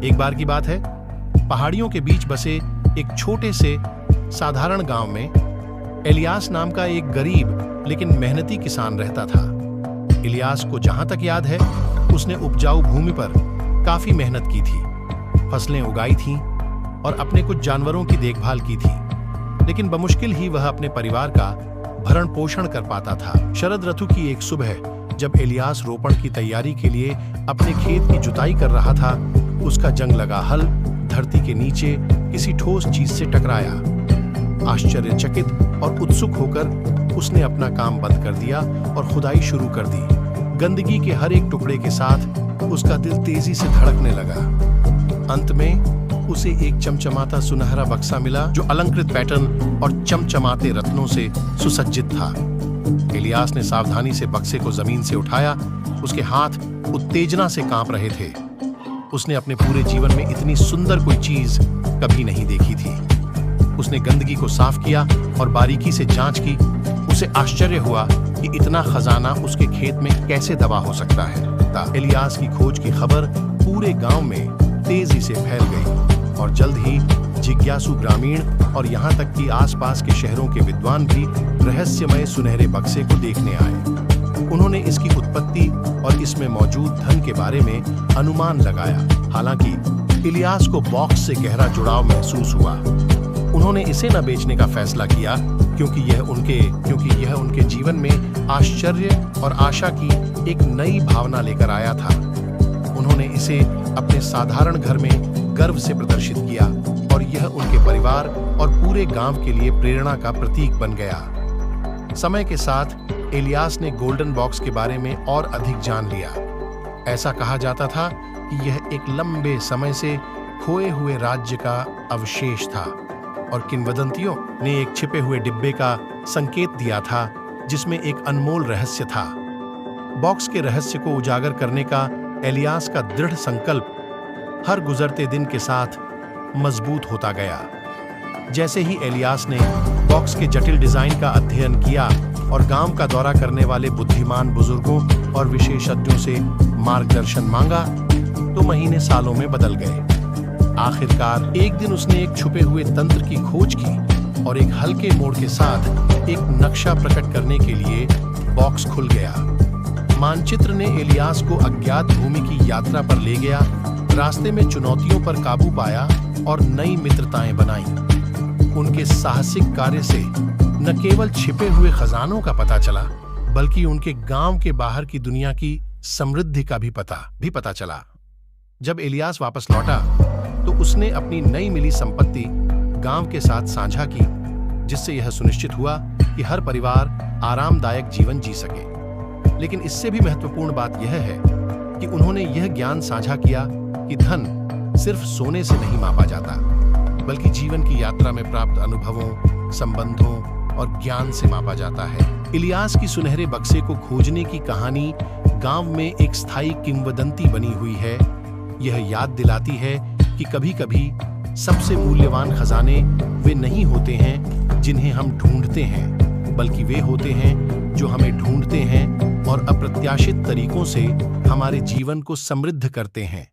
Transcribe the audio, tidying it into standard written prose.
एक बार की बात है, पहाड़ियों के बीच बसे एक छोटे से साधारण गांव में इलियास नाम का एक गरीब लेकिन मेहनती किसान रहता था। इलियास को जहां तक याद है, उसने उपजाऊ भूमि पर काफी मेहनत की थी, फसलें उगाई थीं और अपने कुछ जानवरों की देखभाल की थी, लेकिन बमुश्किल ही वह अपने परिवार का भरण पोषण कर पाता था। शरद ऋतु की एक सुबह जब इलियास रोपण की तैयारी के लिए अपने खेत की जुताई कर रहा था, उसका जंग लगा हल धरती के नीचे किसी ठोस चीज से टकराया। आश्चर्यचकित और उत्सुक होकर उसने अपना काम बंद कर दिया और खुदाई शुरू कर दी। गंदगी के हर एक टुकड़े के साथ उसका दिल तेजी से धड़कने लगा। अंत में उसे एक चमचमाता सुनहरा बक्सा मिला जो अलंकृत पैटर्न और चमचमाते रत्नों से सुसज्जित था। इलियास ने सावधानी से बक्से को जमीन से उठाया। उसके हाथ उत्तेजना से कांप रहे थे। उसने अपने पूरे जीवन में इतनी सुंदर कोई चीज कभी नहीं देखी थी। उसने गंदगी को साफ किया और बारीकी से जांच की। उसे आश्चर्य हुआ कि इतना खजाना उसके खेत में कैसे दबा हो सकता है। इलियास की खोज की खबर पूरे गांव में तेजी से फैल गई और जल्द ही जिज्ञासु ग्रामीण और यहाँ तक कि आसपास के शहरों के विद्वान भी रहस्यमय सुनहरे बक्से को देखने आए। उन्होंने इसकी उत्पत्ति और इसमें मौजूद धन के बारे में अनुमान लगाया। हालांकि इलियास को बॉक्स से गहरा जुड़ाव महसूस हुआ। उन्होंने इसे न बेचने का फैसला किया क्योंकि यह उनके जीवन में आश्चर्य और आशा की एक नई भावना लेकर आया था। उन्होंने इसे अपने साधारण घर में गर्व से प्रदर्शित किया और यह उनके परिवार और पूरे गांव के लिए प्रेरणा का प्रतीक बन गया। समय के साथ इलियास ने गोल्डन बॉक्स के बारे में और अधिक जान लिया। ऐसा कहा जाता था कि यह एक लंबे समय से खोए हुए राज्य का अवशेष था और किंवदंतियों ने एक छिपे हुए डिब्बे का संकेत दिया था जिसमें एक अनमोल रहस्य था। बॉक्स के रहस्य को उजागर करने का इलियास का दृढ़ संकल्प हर गुजरते दिन के साथ मजबूत होता गया। जैसे ही इलियास ने बॉक्स के जटिल डिजाइन का अध्ययन किया और गांव का दौरा करने वाले बुद्धिमान बुजुर्गों और विशेषज्ञों से मार्गदर्शन मांगा, तो महीने सालों में बदल गए। आखिरकार एक दिन उसने एक छुपे हुए तंत्र की खोज की और एक हल्के मोड़ के साथ एक नक्शा प्रकट करने के लिए बॉक्स खुल गया। मानचित्र ने इलियास को अज्ञात भूमि की यात्रा पर ले गया, रास्ते में चुनौतियों पर काबू पाया और नई मित्रताएं बनाई। उनके साहसिक कार्य से न केवल छिपे हुए खजानों का पता चला, बल्कि उनके गांव के बाहर की दुनिया की समृद्धि का भी पता चला। जब इलियास वापस लौटा तो उसने अपनी नई मिली संपत्ति गांव के साथ साझा की, जिससे यह सुनिश्चित हुआ कि हर परिवार आरामदायक जीवन जी सके। लेकिन इससे भी महत्वपूर्ण बात यह है कि उन्होंने यह ज्ञान साझा किया कि धन सिर्फ सोने से नहीं मापा जाता, बल्कि जीवन की यात्रा में प्राप्त अनुभवों, संबंधों और ज्ञान से मापा जाता है। इलियास की सुनहरे बक्से को खोजने की कहानी गांव में एक स्थायी किंवदंती बनी हुई है। यह याद दिलाती है कि कभी-कभी सबसे मूल्यवान खजाने वे नहीं होते हैं जिन्हें हम ढूंढते हैं, बल्कि वे होते हैं जो हमें ढूंढते हैं और अप्रत्याशित तरीकों से हमारे जीवन को समृद्ध करते हैं।